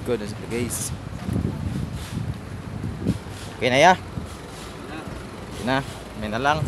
likod na sila guys. Okay na ya? Okay na, may na lang.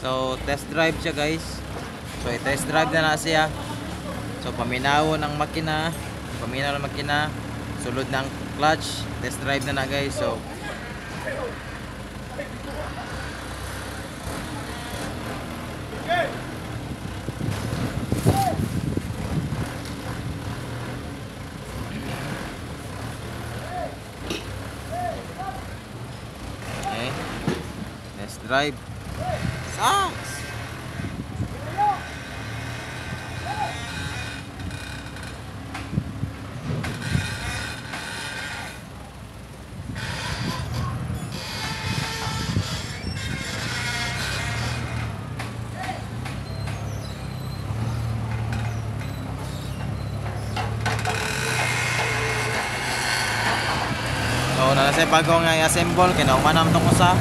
So test drive siya guys. So i-test drive na siya. So paminaw ng makina, sulod ng clutch, test drive na guys. So okay, test drive. Sucks. na sa bagong nga i-assemble kay naumanam tong usa.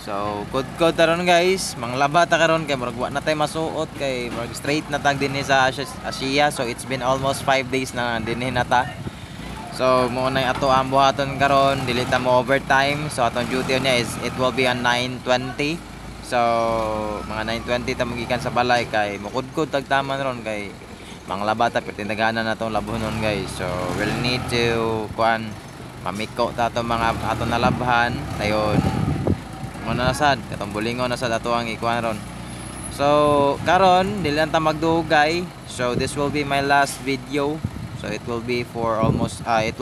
So, good taron guys. Manglaba ta karon kay murag wa na tay masuot kay murag straight na tag dinhi sa Asia. So, it's been almost 5 days na dinhi na ta. So, mo na ato ang buhaton karon, dili ta mo overtime. So, atong duty niya is it will be on 9:20. So, mga 9:20 ta magikan sa balay kay mukudkod tag taman ron kay manglaba ta pertindaganan natong labunon guys. So, we'll need to mamiko ta ato mga ato nalabhan dayon muna nasad katong bulingon nasad ato ang ikuan ron. So karon dili lang ta magdugay. So this will be my last video. So it will be for almost 30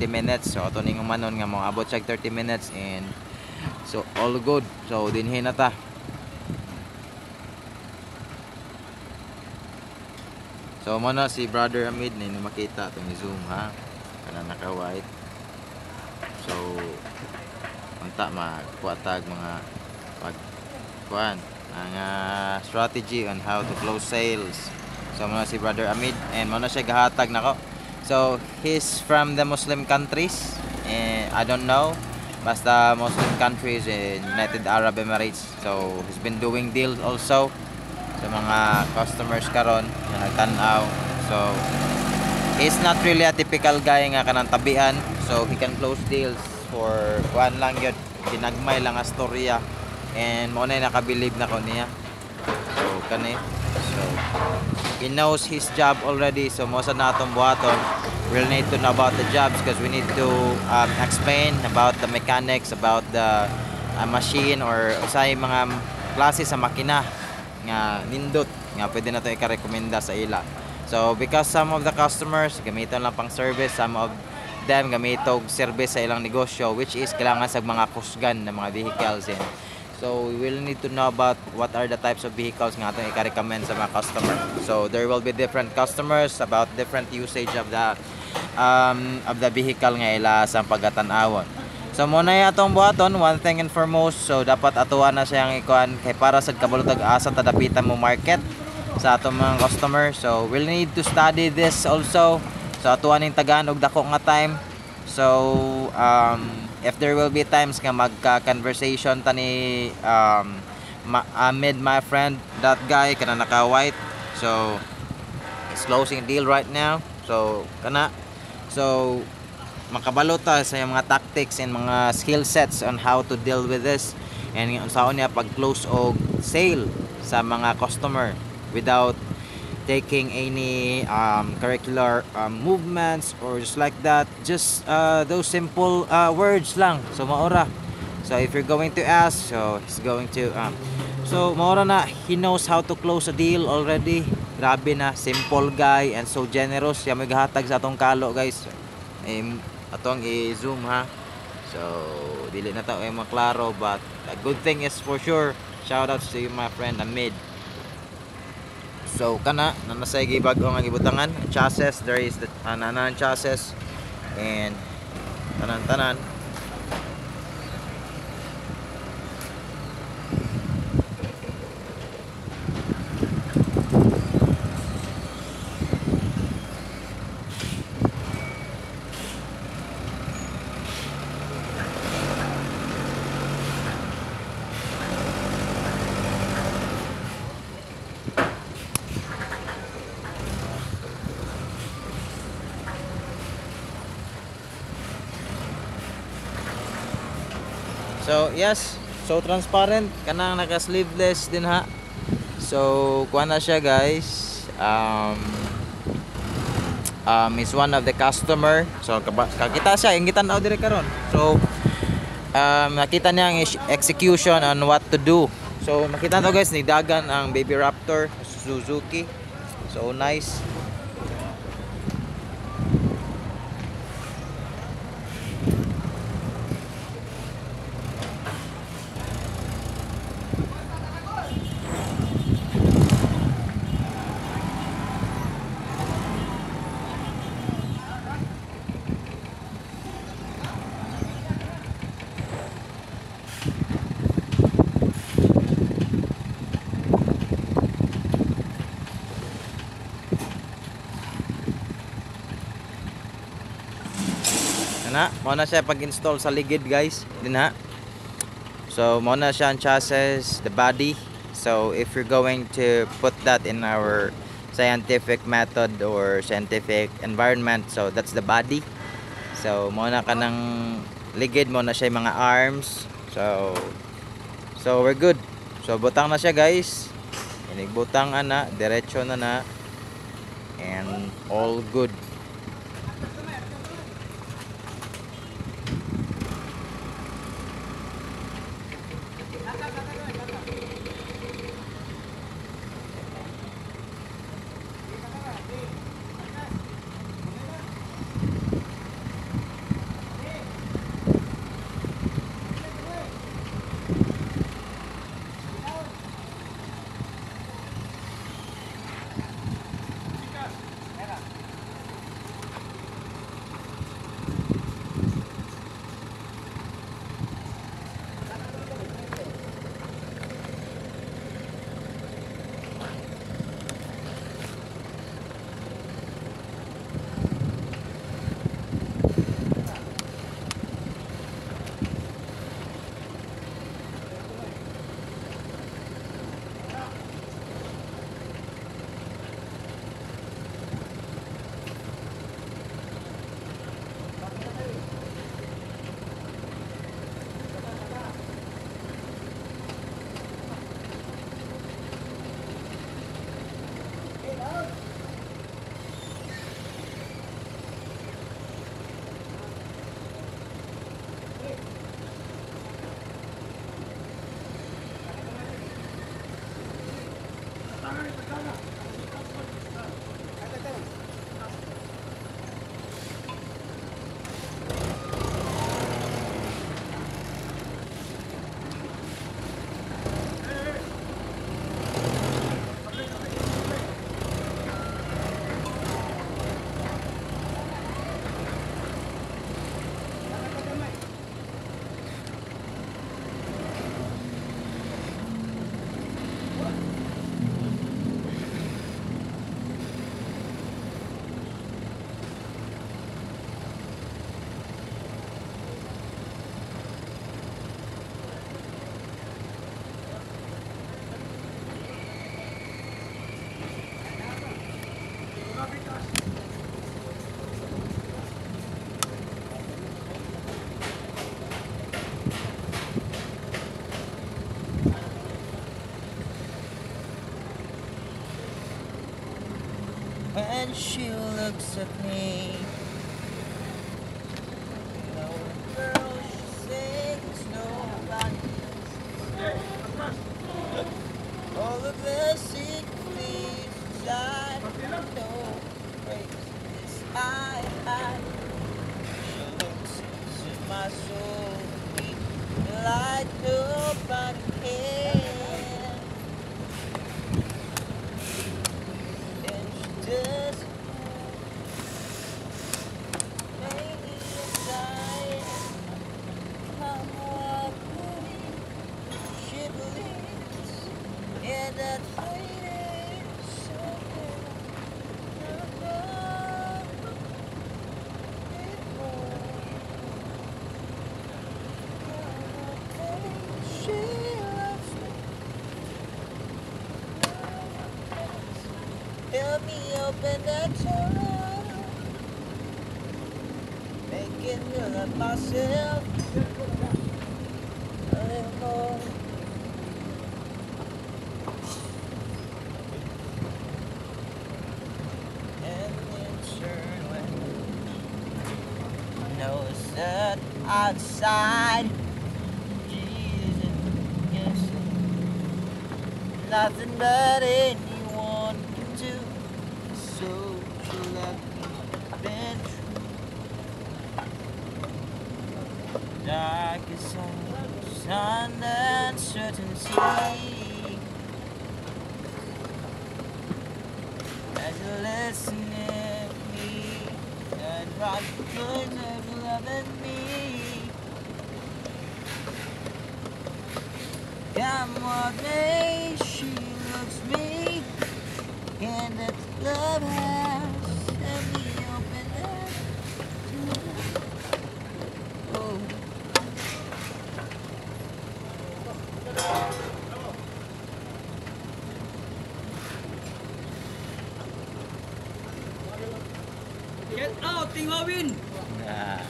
minutes. So ato ning manon nga mo abot siya 30 minutes and so all good. So dinhi na ta. So muna si Brother Amid na makita itong zoom ha. Kana naka-white. So unta magkuatag mga pagkuan ang strategy on how to close sales. So muna si Brother Amid and muna siya gahatag nako. So he's from the Muslim countries and I don't know basta Muslim countries in United Arab Emirates. So he's been doing deals also sa mga customers karon na nagtan-aw. So he's not really a typical guy nga kanang tabian. So he can close deals for kuan lang yun, ginagmay lang a storya and mo na nakabilib na ko niya. So kani, so he knows his job already. So mo sa natong buhaton we'll need to know about the jobs because we need to explain about the mechanics, about the machine or usay mga klase sa makina nga nindot nga pwede na to ika-rekomenda sa ila. So because some of the customers gamiton lang pang service, some of them gamitog service sa ilang negosyo which is kailangan sa mga kusgan na mga vehicles yan. So we will need to know about what are the types of vehicles nga atong ika-recommend sa mga customer. So there will be different customers about different usage of the vehicle nga ila sa pagatan-awon. So muna atong buhaton one thing and foremost, so dapat atuan na siyang ikuan kay para sa kabulutag asa tadapitan mo market sa atong mga customer. So we'll need to study this also. So atuan ning tagaan og dako nga time. So if there will be times nga magka-conversation tani Amid, my friend, that guy kana naka-white. So he's closing a deal right now. So kana so makabalo ta sa mga tactics and mga skill sets on how to deal with this and unsaon niya pag-close og sale sa mga customer without taking any curricular movements or just like that, just those simple words lang. So maora, so if you're going to ask, so he's going to so maora na, he knows how to close a deal already. Grabe na, simple guy and so generous. Siya may gahatag sa atong kalo guys. Atong i-zoom ha. So dili na ta ay maklaro, but a good thing is for sure, shout out to you my friend Amid. So kana nanasay gibag-o nga gibutangan chassis, there is the nanan chassis and tanan-tanan. So yes, so transparent kanang naka sleeveless din ha. So kuha na siya guys. Is one of the customer. So kakita siya ingitan daw dire karon. So nakita niya ang execution on what to do. So makita to guys, ni dagan ang Baby Raptor Suzuki. So nice. Ana, mo na siya pag-install sa ligid guys. Din ha. So mo na siya ang chassis, the body. So if you're going to put that in our scientific method or scientific environment, so that's the body. So mo na ka ng ligid, mo na siya yung mga arms. So we're good. So butang na siya guys. Inigbutang ana, diretso na and all good. When she looks at me, no girl, she sings nobody. All of the secrets I know, praises I she looks into my soul, like nobody can. Just maybe inside I'm walking, she believes in that fading something she loves me. Help me open that door, making me love myself a little more. And then turn when knows that outside Jesus, yes, nothing but anyone can do. So you let me been true. Darkest sun and uncertainty. As you listen to me, and right good of loving me. Come what may, she looks me in the clubhouse, and we open up. ating Hawin. Ah,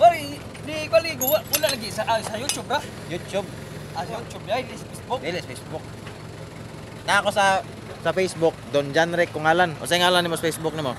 Wari, di kaligo, wala lagi sa YouTube ba? YouTube. Sa YouTube ya, di sa Facebook. Dili Facebook. Na ako sa Facebook, Don Janrek kung ngalan. O sa ngalan nimo sa Facebook nimo?